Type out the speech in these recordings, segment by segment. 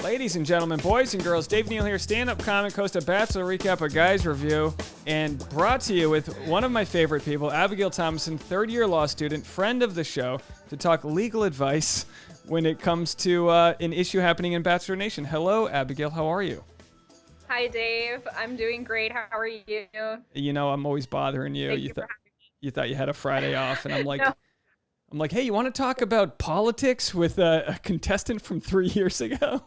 Ladies and gentlemen, boys and girls, Dave Neal here, stand-up comic, host of Bachelor Recap, a Guy's Review, and brought to you with one of my favorite people, Abigail Thomason, third-year law student, friend of the show, to talk legal advice when it comes to an issue happening in Bachelor Nation. Hello, Abigail. How are you? Hi, Dave. I'm doing great. How are you? You know, I'm always bothering you. Thank you for having me. You thought you had a Friday off, and I'm like... No. I'm like, hey, you want to talk about politics with a contestant from 3 years ago?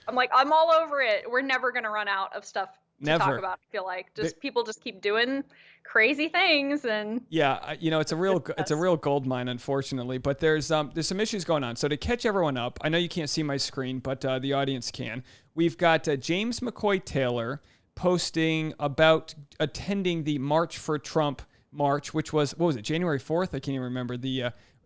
I'm like, I'm all over it. We're never going to run out of stuff to talk about, I feel like. People just keep doing crazy things. And yeah, you know, it's a real gold mine, unfortunately. But there's some issues going on. So to catch everyone up, I know you can't see my screen, but the audience can. We've got James McCoy Taylor posting about attending the March for Trump march, which was, what was it, January 4th? I can't even remember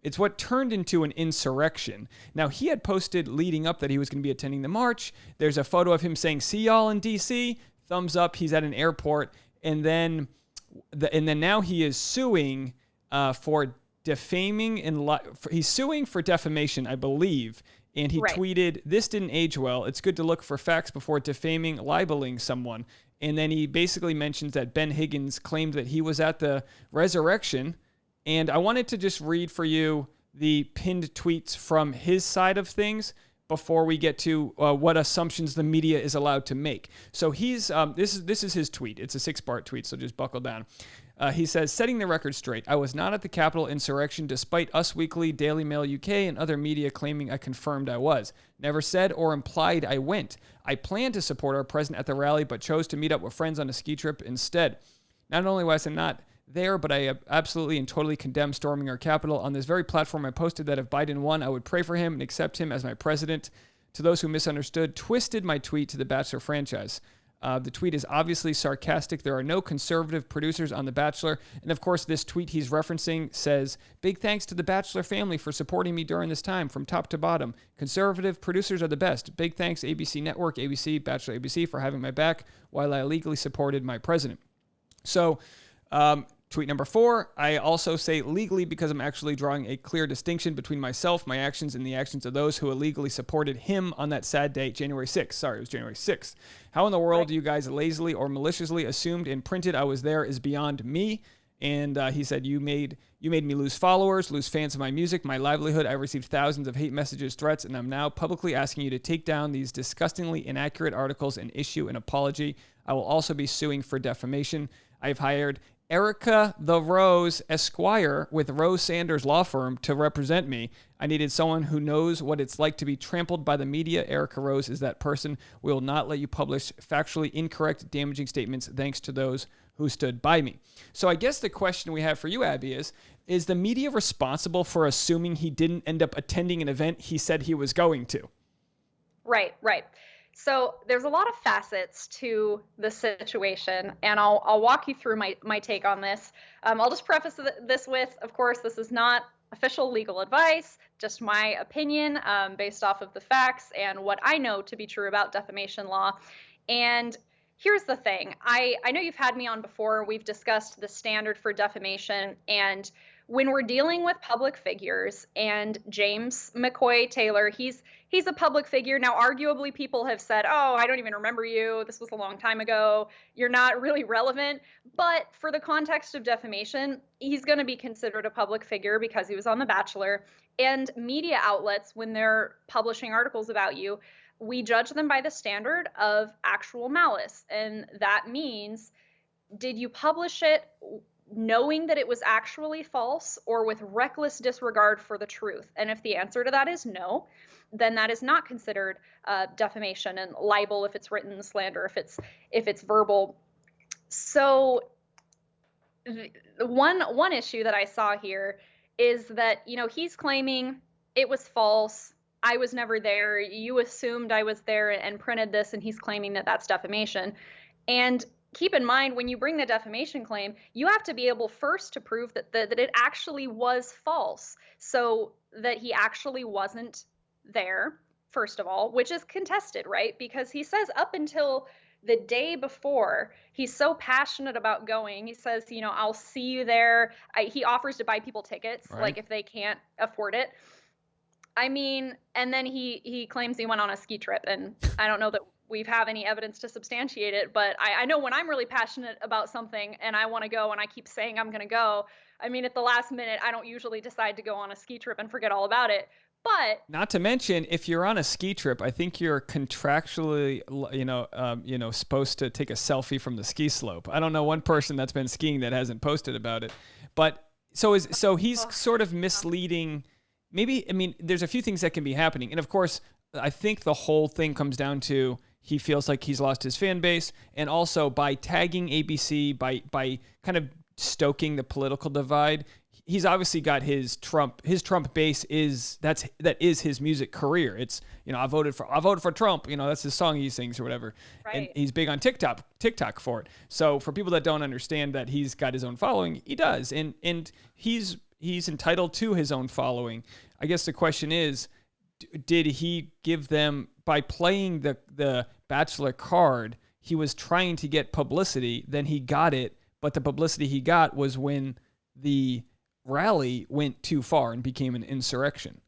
it's what turned into an insurrection. Now, he had posted leading up that he was going to be attending the march. There's a photo of him saying, see y'all in D.C., thumbs up, he's at an airport. And then now he is suing for defaming and he's suing for defamation, I believe. And he tweeted, this didn't age well. It's good to look for facts before defaming, libeling someone. And then he basically mentions that Ben Higgins claimed that he was at the resurrection. And I wanted to just read for you the pinned tweets from his side of things before we get to what assumptions the media is allowed to make. So he's this is his tweet. It's a 6-part tweet, so just buckle down. He says, setting the record straight, I was not at the Capitol insurrection despite Us Weekly, Daily Mail UK, and other media claiming I confirmed I was. Never said or implied I went. I planned to support our president at the rally, but chose to meet up with friends on a ski trip instead. Not only was I not there, but I absolutely and totally condemn storming our Capitol. On this very platform, I posted that if Biden won, I would pray for him and accept him as my president. To those who misunderstood, twisted my tweet to the Bachelor franchise. The tweet is obviously sarcastic. There are no conservative producers on The Bachelor. And of course, this tweet he's referencing says, big thanks to the Bachelor family for supporting me during this time from top to bottom. Conservative producers are the best. Big thanks ABC Network, ABC, Bachelor ABC for having my back while I legally supported my president. So, tweet number 4, I also say legally because I'm actually drawing a clear distinction between myself, my actions, and the actions of those who illegally supported him on that sad date, January 6th. Sorry, it was January 6th. How in the world do you guys lazily or maliciously assumed and printed I was there is beyond me. And he said, you made me lose followers, lose fans of my music, my livelihood. I received thousands of hate messages, threats, and I'm now publicly asking you to take down these disgustingly inaccurate articles and issue an apology. I will also be suing for defamation. I've hired Erica the Rose Esquire with Rose Sanders Law Firm to represent me. I needed someone who knows what it's like to be trampled by the media. Erica Rose is that person. We will not let you publish factually incorrect, damaging statements thanks to those who stood by me. So I guess the question we have for you, Abby, is the media responsible for assuming he didn't end up attending an event he said he was going to? Right. So there's a lot of facets to the situation, and I'll walk you through my take on this. I'll just preface this with, of course, this is not official legal advice, just my opinion based off of the facts and what I know to be true about defamation law. And here's the thing. I know you've had me on before. We've discussed the standard for defamation, and when we're dealing with public figures, and James McCoy Taylor, he's a public figure. Now, arguably, people have said, oh, I don't even remember you. This was a long time ago. You're not really relevant. But for the context of defamation, he's going to be considered a public figure because he was on The Bachelor. And media outlets, when they're publishing articles about you, we judge them by the standard of actual malice. And that means, did you publish it knowing that it was actually false or with reckless disregard for the truth? And if the answer to that is no, then that is not considered defamation and libel if it's written, slander if it's verbal. So one issue that I saw here is that, he's claiming it was false. I was never there. You assumed I was there and printed this, and he's claiming that that's defamation. And keep in mind, when you bring the defamation claim, you have to be able first to prove that it actually was false, so that he actually wasn't there, first of all, which is contested, right? Because he says up until the day before, he's so passionate about going. He says, I'll see you there. He offers to buy people tickets, right, like if they can't afford it. I mean, and then he claims he went on a ski trip, and I don't know that we have any evidence to substantiate it, but I know when I'm really passionate about something and I want to go and I keep saying I'm going to go, I mean, at the last minute, I don't usually decide to go on a ski trip and forget all about it. But not to mention, if you're on a ski trip, I think you're contractually, supposed to take a selfie from the ski slope. I don't know one person that's been skiing that hasn't posted about it, but so he's sort of misleading. Maybe, I mean, there's a few things that can be happening. And of course, I think the whole thing comes down to he feels like he's lost his fan base. And also by tagging ABC, by kind of stoking the political divide, he's obviously got his Trump base that is his music career. It's, I voted for Trump, that's his song he sings or whatever. Right. And he's big on TikTok for it. So for people that don't understand that he's got his own following, he does. And he's entitled to his own following. I guess the question is, did he give them, by playing the Bachelor card, he was trying to get publicity, then he got it, but the publicity he got was when the rally went too far and became an insurrection.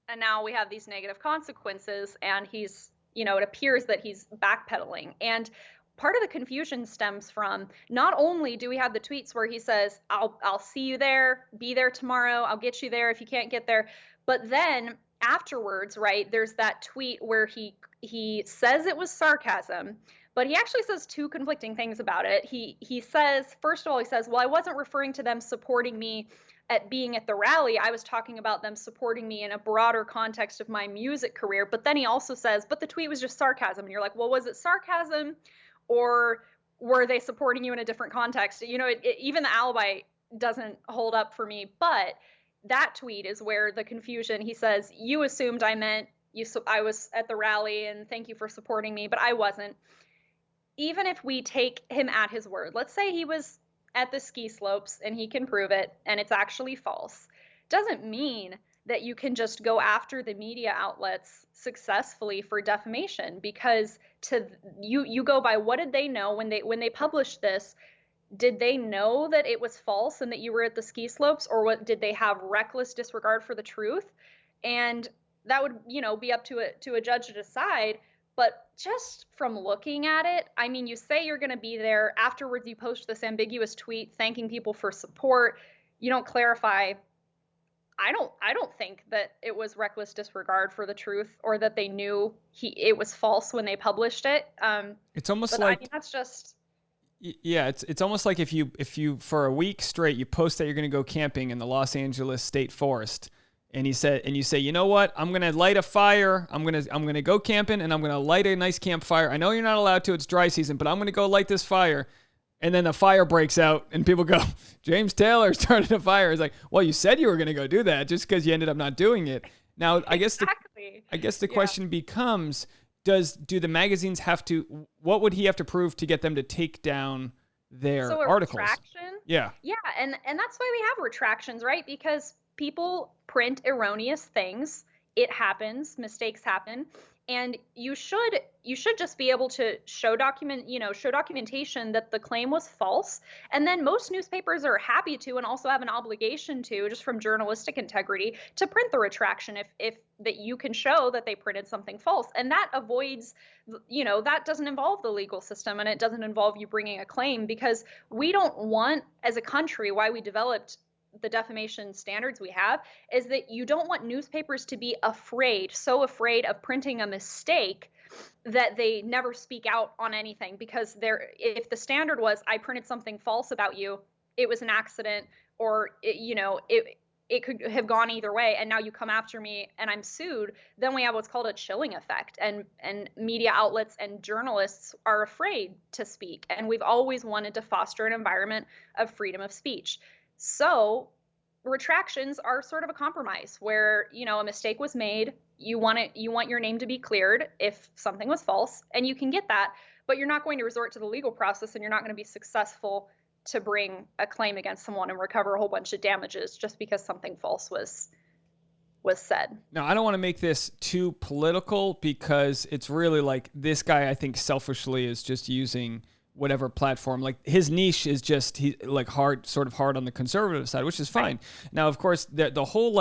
And now we have these negative consequences, and he's, it appears that he's backpedaling. And part of the confusion stems from, not only do we have the tweets where he says, I'll see you there, be there tomorrow, I'll get you there if you can't get there, but then afterwards, right, there's that tweet where he says it was sarcasm, but he actually says two conflicting things about it. He says, first of all, well, I wasn't referring to them supporting me at being at the rally. I was talking about them supporting me in a broader context of my music career. But then he also says, but the tweet was just sarcasm. And you're like, well, was it sarcasm, or were they supporting you in a different context? Even the alibi doesn't hold up for me. But that tweet is where the confusion, he says, you assumed I meant I was at the rally and thank you for supporting me, but I wasn't. Even if we take him at his word, let's say he was at the ski slopes and he can prove it and it's actually false, doesn't mean that you can just go after the media outlets successfully for defamation, because you go by, what did they know when they published this? Did they know that it was false and that you were at the ski slopes, or what, did they have reckless disregard for the truth? And that would, be up to a judge to decide. But just from looking at it, I mean, you say you're going to be there. Afterwards, you post this ambiguous tweet thanking people for support. You don't clarify. I don't think that it was reckless disregard for the truth, or that they knew it was false when they published it. It's almost like, I mean, that's just. Yeah, it's almost like if you for a week straight you post that you're going to go camping in the Los Angeles State Forest, and you say, you know what, I'm going to light a fire. I'm going to go camping and I'm going to light a nice campfire. I know you're not allowed to, it's dry season, but I'm going to go light this fire. And then the fire breaks out and people go, James Taylor started a fire. It's like, well, you said you were going to go do that just because you ended up not doing it. Now, I guess the question becomes, do the magazines have to, what would he have to prove to get them to take down their articles? Retraction? Yeah. Yeah, and that's why we have retractions, right? Because people print erroneous things. It happens, mistakes happen, and you should just be able to show documentation that the claim was false. And then most newspapers are happy to, and also have an obligation to, just from journalistic integrity, to print the retraction if that you can show that they printed something false. And that avoids, that doesn't involve the legal system, and it doesn't involve you bringing a claim, because we don't want, as a country, why we developed the defamation standards we have, is that you don't want newspapers to be so afraid of printing a mistake that they never speak out on anything. Because if the standard was, I printed something false about you, it was an accident, or it could have gone either way, and now you come after me and I'm sued, then we have what's called a chilling effect, and media outlets and journalists are afraid to speak. And we've always wanted to foster an environment of freedom of speech. So retractions are sort of a compromise where, a mistake was made. You want your name to be cleared if something was false, and you can get that, but you're not going to resort to the legal process, and you're not going to be successful to bring a claim against someone and recover a whole bunch of damages just because something false was said. Now, I don't want to make this too political, because it's really like, this guy, I think, selfishly is just using whatever platform. Like his niche is just sort of hard on the conservative side, which is fine. Right. Now, of course, the whole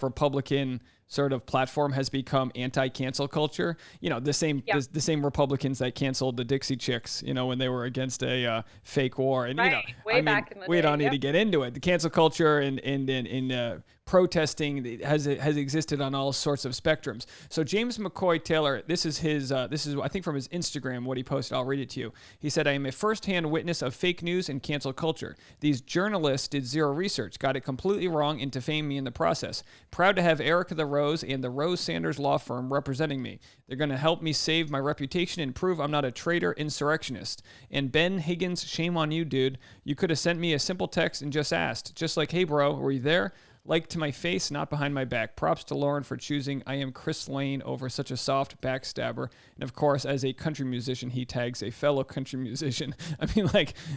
Republican sort of platform has become anti-cancel culture. The same Republicans that canceled the Dixie Chicks, when they were against a fake war. And back in the day. We don't need to get into it. The cancel culture and protesting has existed on all sorts of spectrums. So James McCoy Taylor, this is I think from his Instagram what he posted. I'll read it to you. He said, "I am a firsthand witness of fake news and cancel culture. These journalists did zero research, got it completely wrong, and defamed me in the process. Proud to have Erica the Rose and the Rose Sanders law firm representing me. They're going to help me save my reputation and prove I'm not a traitor insurrectionist. And Ben Higgins, shame on you, dude. You could have sent me a simple text and just asked, just like, hey, bro, were you there? Like to my face, not behind my back. Props to Lauren for choosing I am Chris Lane over such a soft backstabber." And of course, as a country musician, he tags a fellow country musician. I mean,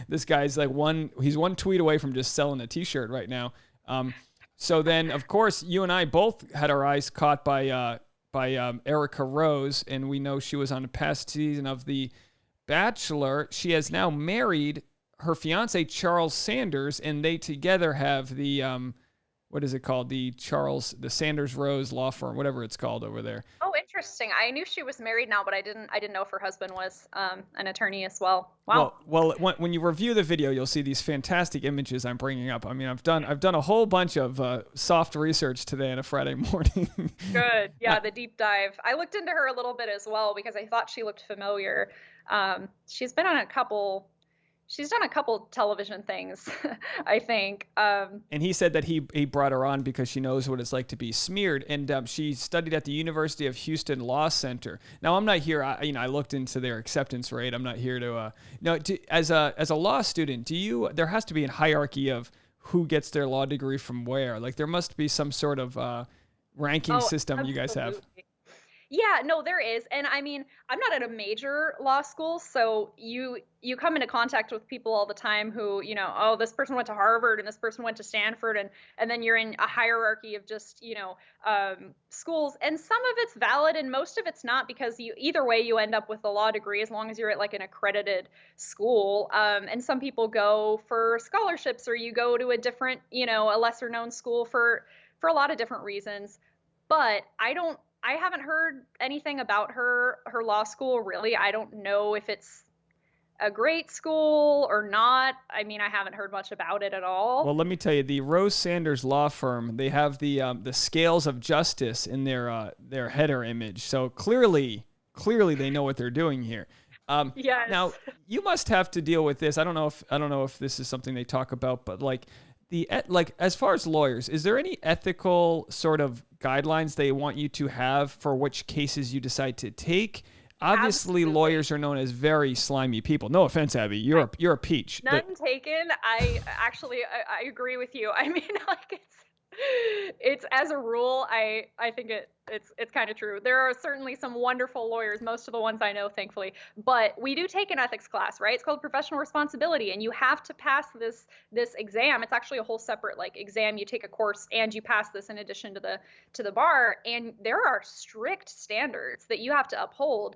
this guy's he's one tweet away from just selling a t-shirt right now. So then, of course, you and I both had our eyes caught by Erica Rose, and we know she was on a past season of The Bachelor. She has now married her fiance, Charles Sanders, and they together have the what is it called? The Sanders Rose law firm, whatever it's called over there. Oh, interesting. I knew she was married now, but I didn't know if her husband was an attorney as well. Wow. Well, when you review the video, you'll see these fantastic images I'm bringing up. I mean, I've done a whole bunch of soft research today on a Friday morning. Good. Yeah, the deep dive. I looked into her a little bit as well because I thought she looked familiar. She's been on She's done a couple television things, I think. And he said that he brought her on because she knows what it's like to be smeared. And she studied at the University of Houston Law Center. Now, I'm not here. I looked into their acceptance rate. I'm not here to. As a law student, there has to be a hierarchy of who gets their law degree from where. Like there must be some sort of ranking system absolutely. You guys have. Yeah, no, there is. And I mean, I'm not at a major law school, so you come into contact with people all the time who, oh, this person went to Harvard and this person went to Stanford, and then you're in a hierarchy of just, schools. And some of it's valid and most of it's not, because either way you end up with a law degree as long as you're at like an accredited school. And some people go for scholarships, or you go to a different, a lesser known school for a lot of different reasons. But I haven't heard anything about her law school, really. I don't know if it's a great school or not. I mean, I haven't heard much about it at all. Well, let me tell you, the Rose Sanders law firm, they have the scales of justice in their header image. So clearly they know what they're doing here. Yes. Now, you must have to deal with this. I don't know if this is something they talk about, but as far as lawyers, is there any ethical sort of guidelines they want you to have for which cases you decide to take? Obviously, Absolutely. Lawyers are known as very slimy people. No offense, Abby. You're a peach. None taken. I agree with you. I mean, it's as a rule, I think it's kind of true. There are certainly some wonderful lawyers, most of the ones I know, thankfully, but we do take an ethics class, right? It's called professional responsibility, and you have to pass this exam. It's actually a whole separate exam. You take a course and you pass this in addition to the bar, and there are strict standards that you have to uphold.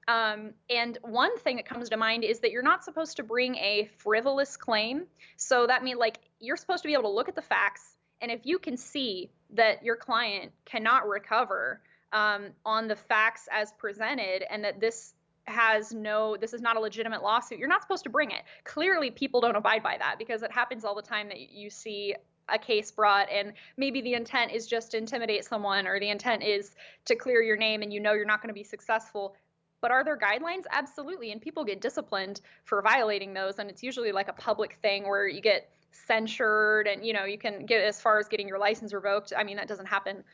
And one thing that comes to mind is that you're not supposed to bring a frivolous claim. So that means you're supposed to be able to look at the facts, and if you can see that your client cannot recover on the facts as presented, and that this is not a legitimate lawsuit, you're not supposed to bring it. Clearly, people don't abide by that, because it happens all the time that you see a case brought and maybe the intent is just to intimidate someone, or the intent is to clear your name, and you're not going to be successful. But are there guidelines? Absolutely. And people get disciplined for violating those. And it's usually like a public thing where you get censured, and you can get as far as getting your license revoked. I mean, that doesn't happen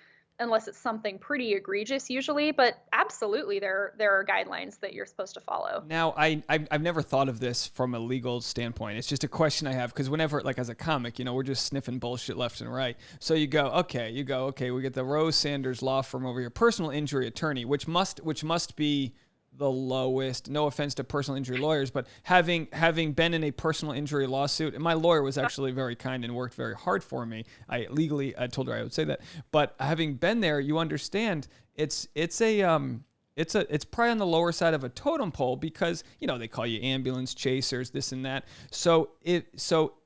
unless it's something pretty egregious usually, but absolutely there are guidelines that you're supposed to follow. Now, I've never thought of this from a legal standpoint. It's just a question I have, because whenever, as a comic, we're just sniffing bullshit left and right. So you go, okay, we get the Rose Sanders law firm over here, personal injury attorney, which must be the lowest. No offense to personal injury lawyers, but having been in a personal injury lawsuit, and my lawyer was actually very kind and worked very hard for me. I told her I would say that, but having been there, you understand it's a It's probably on the lower side of a totem pole because, they call you ambulance chasers, this and that. So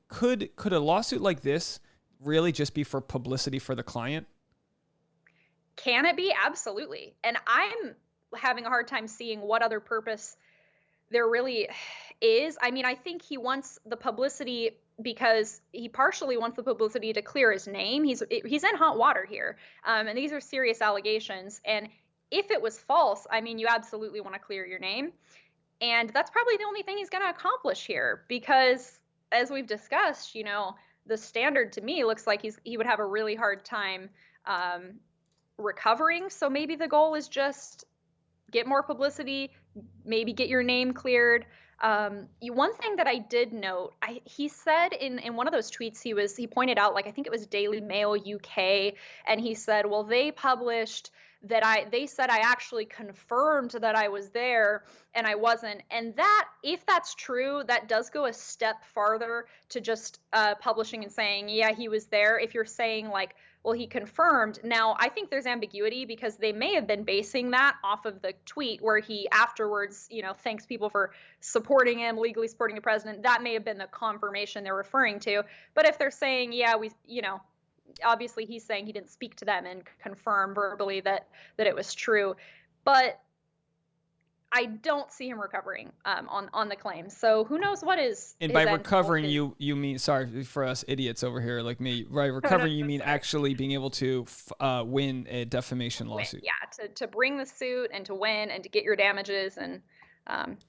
could a lawsuit like this really just be for publicity for the client? Can it be? Absolutely. And I'm having a hard time seeing what other purpose there really is. I mean, I think he wants the publicity because he partially wants the publicity to clear his name. He's in hot water here, and these are serious allegations. And if it was false, I mean, you absolutely want to clear your name, and that's probably the only thing he's going to accomplish here. Because as we've discussed, the standard to me looks like he would have a really hard time recovering. So maybe the goal is just get more publicity, maybe get your name cleared. One thing that I did note, he said in one of those tweets, he pointed out, like, I think it was Daily Mail UK, and he said, well, they published that they said I actually confirmed that I was there and I wasn't. And that, if that's true, that does go a step farther to just publishing and saying, yeah, he was there. If you're saying, like, well, he confirmed. Now, I think there's ambiguity because they may have been basing that off of the tweet where he afterwards, thanks people for supporting him, legally supporting the president. That may have been the confirmation they're referring to. But if they're saying, yeah, obviously he's saying he didn't speak to them and confirm verbally that it was true. But I don't see him recovering on the claim. So who knows what is. And by recovering, you mean, sorry for us idiots over here like me, by recovering you mean actually being able to win a defamation lawsuit. Yeah, to bring the suit and to win and to get your damages and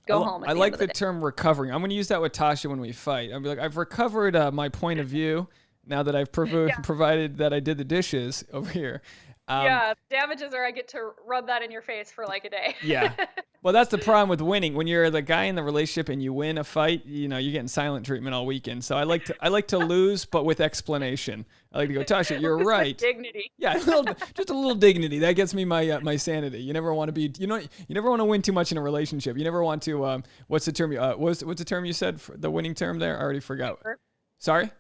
go home. I like the term recovering. I'm going to use that with Tasha when we fight. I'll be like, I've recovered my point of view now that I've provided that I did the dishes over here. Damages are I get to rub that in your face for like a day. Yeah. Well, that's the problem with winning. When you're the guy in the relationship and you win a fight, you're getting silent treatment all weekend. So I like to lose, but with explanation. I like to go, Tasha, you're right. Dignity. Yeah, just a little dignity. That gets me my sanity. You never want to be, you never want to win too much in a relationship. You never want to. What's the term? What's the term you said? For the winning term there? I already forgot. Sorry.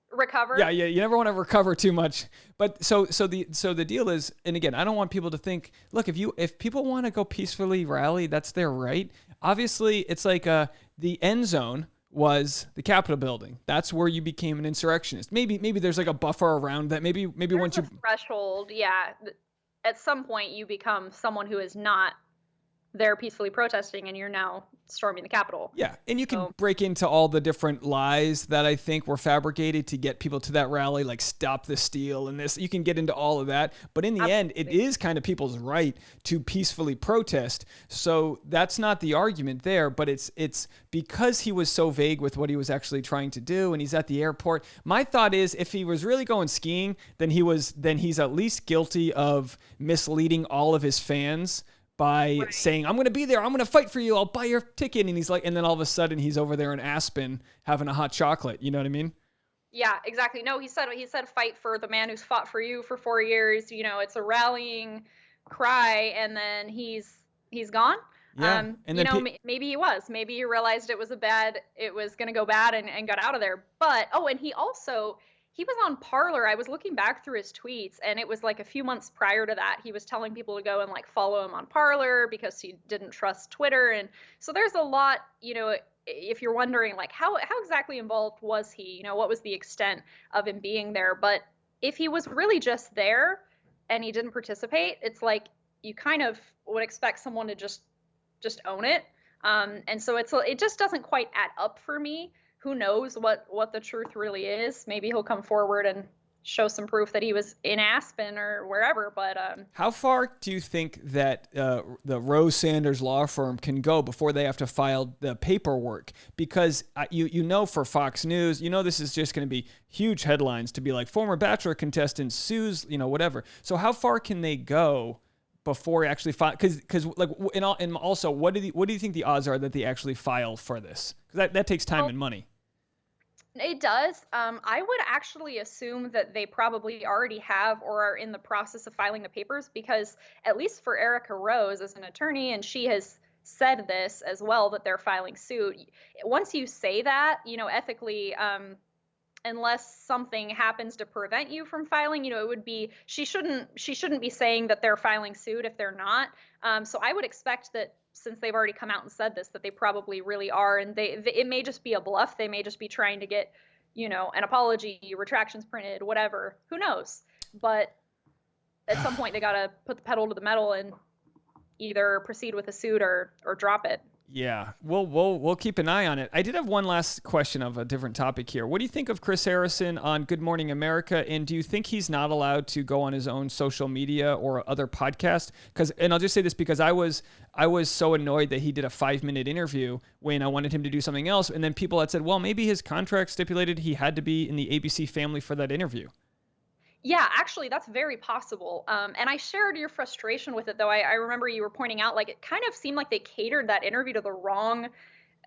Recover. Yeah. You never want to recover too much. But so the deal is, and again, I don't want people to think, look, if people want to go peacefully rally, that's their right. Obviously, it's like the end zone was the Capitol building. That's where you became an insurrectionist. Maybe there's like a buffer around that. Maybe there's once you threshold, yeah. At some point, you become someone who is not there peacefully protesting, and you're now storming the Capitol. Yeah, and you can break into all the different lies that I think were fabricated to get people to that rally, like stop the steal and this. You can get into all of that, but in the end, it is kind of people's right to peacefully protest. So that's not the argument there, but it's because he was so vague with what he was actually trying to do, and he's at the airport. My thought is, if he was really going skiing, then he's at least guilty of misleading all of his fans by saying, I'm going to be there, I'm going to fight for you, I'll buy your ticket. And he's like, and then all of a sudden he's over there in Aspen having a hot chocolate. You know what I mean? Yeah, exactly. No, he said fight for the man who's fought for you for 4 years. It's a rallying cry, and then he's gone. Yeah. And then maybe he was. Maybe he realized it was going to go bad and got out of there. But and he was on Parler. I was looking back through his tweets, and it was like a few months prior to that. He was telling people to go and like follow him on Parler because he didn't trust Twitter. And so there's a lot, if you're wondering like how exactly involved was he, what was the extent of him being there? But if he was really just there and he didn't participate, it's like you kind of would expect someone to just own it. And so it just doesn't quite add up for me. Who knows what the truth really is? Maybe he'll come forward and show some proof that he was in Aspen or wherever. But how far do you think that the Rose Sanders law firm can go before they have to file the paperwork? Because for Fox News, this is just going to be huge headlines to be like former Bachelor contestant sues, whatever. So how far can they go before actually file? Because like and also what do you think the odds are that they actually file for this? Because that takes time and money. It does. I would actually assume that they probably already have or are in the process of filing the papers, because at least for Erica Rose as an attorney, and she has said this as well, that they're filing suit. Once you say that, ethically, and unless something happens to prevent you from filing, it would be, she shouldn't be saying that they're filing suit if they're not. So I would expect that since they've already come out and said this, that they probably really are, and it may just be a bluff. They may just be trying to get, an apology, retractions printed, whatever. Who knows? But at some point, they got to put the pedal to the metal and either proceed with a suit or drop it. Yeah, we'll keep an eye on it. I did have one last question of a different topic here. What do you think of Chris Harrison on Good Morning America? And do you think he's not allowed to go on his own social media or other podcast? And I'll just say this because I was so annoyed that he did a 5-minute interview when I wanted him to do something else, and then people had said, well, maybe his contract stipulated he had to be in the ABC family for that interview. Yeah, actually, that's very possible. And I shared your frustration with it, though. I remember you were pointing out, like, it kind of seemed like they catered that interview to the wrong,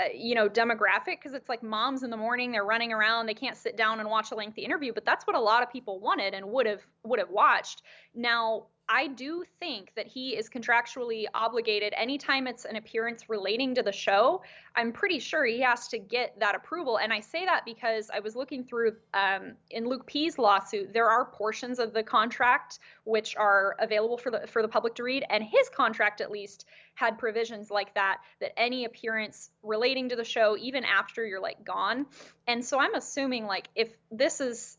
demographic, because it's like moms in the morning, they're running around, they can't sit down and watch a lengthy interview, but that's what a lot of people wanted and would have watched. Now, I do think that he is contractually obligated anytime it's an appearance relating to the show. I'm pretty sure he has to get that approval. And I say that because I was looking through in Luke P's lawsuit, there are portions of the contract which are available for the public to read. And his contract, at least, had provisions like that any appearance relating to the show, even after you're like gone. And so I'm assuming, like, if this is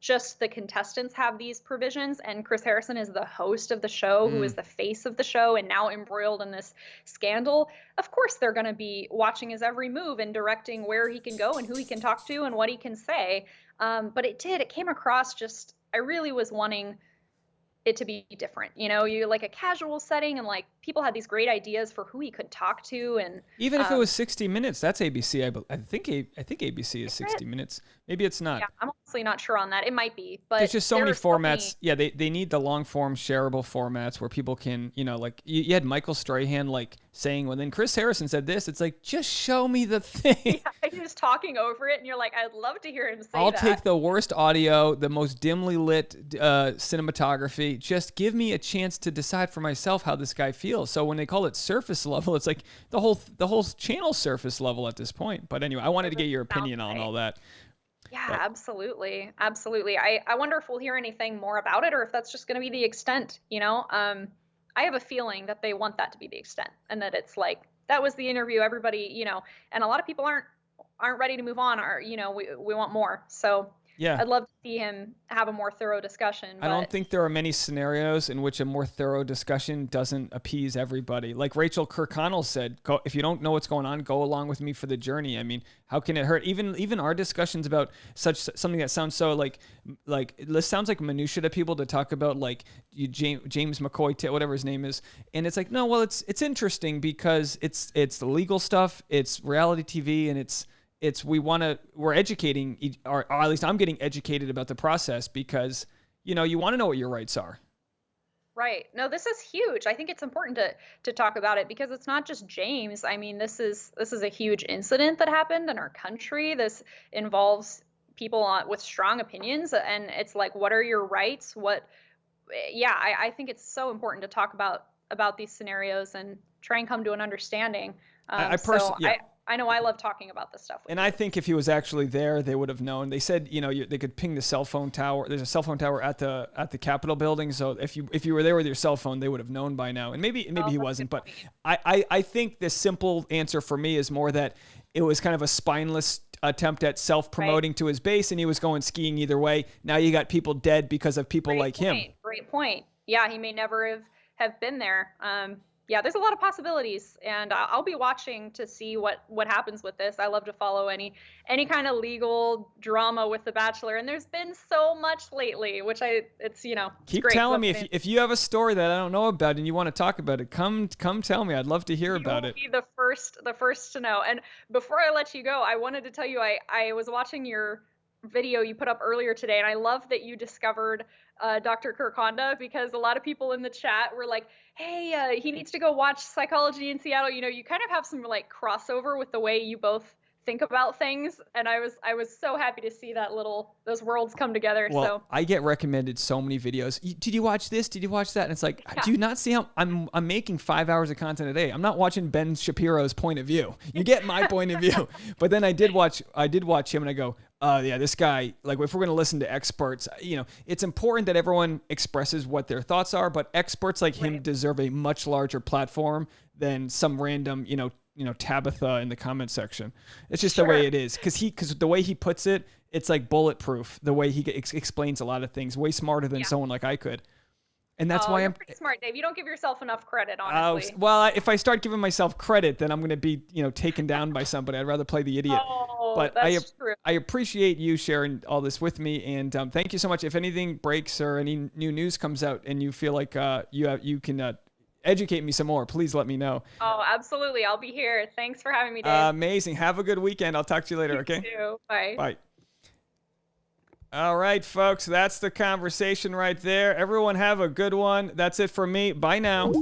just the contestants have these provisions and Chris Harrison is the host of the show, who is the face of the show and now embroiled in this scandal, of course they're going to be watching his every move and directing where he can go and who he can talk to and what he can say. But it came across just, I really was wanting it to be different. You like a casual setting, and like people had these great ideas for who he could talk to, and even if it was 60 minutes, that's ABC. I think ABC is 60 minutes. Maybe it's not. Yeah, I'm honestly not sure on that. It might be, but there's just so many formats. Yeah, they need the long form shareable formats where people can, like you had Michael Strahan like saying, well, then Chris Harrison said this. It's like, just show me the thing. Yeah, you're just talking over it, and you're like, I'd love to hear him say I'll that. take the worst audio, the most dimly lit cinematography. Just give me a chance to decide for myself how this guy feels. So when they call it surface level, it's like the whole channel surface level at this point. But anyway, I wanted to get your opinion on all that. Yeah, absolutely. Absolutely. I wonder if we'll hear anything more about it, or if that's just going to be the extent, I have a feeling that they want that to be the extent, and that it's like, that was the interview, everybody, and a lot of people aren't ready to move on, or, we want more. So yeah, I'd love to see him have a more thorough discussion. I don't think there are many scenarios in which a more thorough discussion doesn't appease everybody. Like Rachel Kirkconnell said, if you don't know what's going on, go along with me for the journey. I mean, how can it hurt? Even our discussions about something that sounds so like this sounds like minutia to people to talk about, like James McCoy, whatever his name is, and it's like, no, well, it's interesting because it's the legal stuff, it's reality TV, and we're educating, or at least I'm getting educated about the process, because you want to know what your rights are. Right. No, this is huge. I think it's important to talk about it, because it's not just James. I mean, this is a huge incident that happened in our country. This involves people with strong opinions, and it's like, what are your rights? I think it's so important to talk about these scenarios and try and come to an understanding. I know I love talking about this stuff. And I think if he was actually there, they would have known. They said, they could ping the cell phone tower. There's a cell phone tower at the Capitol building. So if you were there with your cell phone, they would have known by now. And maybe he wasn't. But I think the simple answer for me is more that it was kind of a spineless attempt at self-promoting to his base, and he was going skiing either way. Now you got people dead because of people like him. Great point. Yeah, he may never have been there. Yeah, there's a lot of possibilities, and I'll be watching to see what happens with this. I love to follow any kind of legal drama with The Bachelor, and there's been so much lately, which it's keep great. Telling me if you have a story that I don't know about and you want to talk about it, come tell me. I'd love to hear about it. You'll be the first to know. And before I let you go, I wanted to tell you I was watching your video you put up earlier today, and I love that you discovered Dr. Kirk Honda, because a lot of people in the chat were like, hey, he needs to go watch Psychology in Seattle. You kind of have some like crossover with the way you both think about things, and I was so happy to see those worlds come together. Well, so I get recommended so many videos. Did you watch this? Did you watch that? And it's like, do you not see how I'm making 5 hours of content a day? I'm not watching Ben Shapiro's point of view. You get my point of view. But then I did watch him, and I go, yeah, this guy, like if we're going to listen to experts, it's important that everyone expresses what their thoughts are, but experts like him deserve a much larger platform than some random, Tabitha in the comment section. It's just the way it is. Because the way he puts it, it's like bulletproof. The way he explains a lot of things, way smarter than someone like I could. And that's why you're pretty smart, Dave. You don't give yourself enough credit, honestly. Well, if I start giving myself credit, then I'm going to be, taken down by somebody. I'd rather play the idiot. But that's true. I appreciate you sharing all this with me, and thank you so much. If anything breaks or any new news comes out, and you feel like you can educate me some more, please let me know. Oh, absolutely. I'll be here. Thanks for having me, Dave. Amazing. Have a good weekend. I'll talk to you later. Okay. You too. Bye. Bye. All right, folks, that's the conversation right there. Everyone have a good one. That's it for me. Bye now.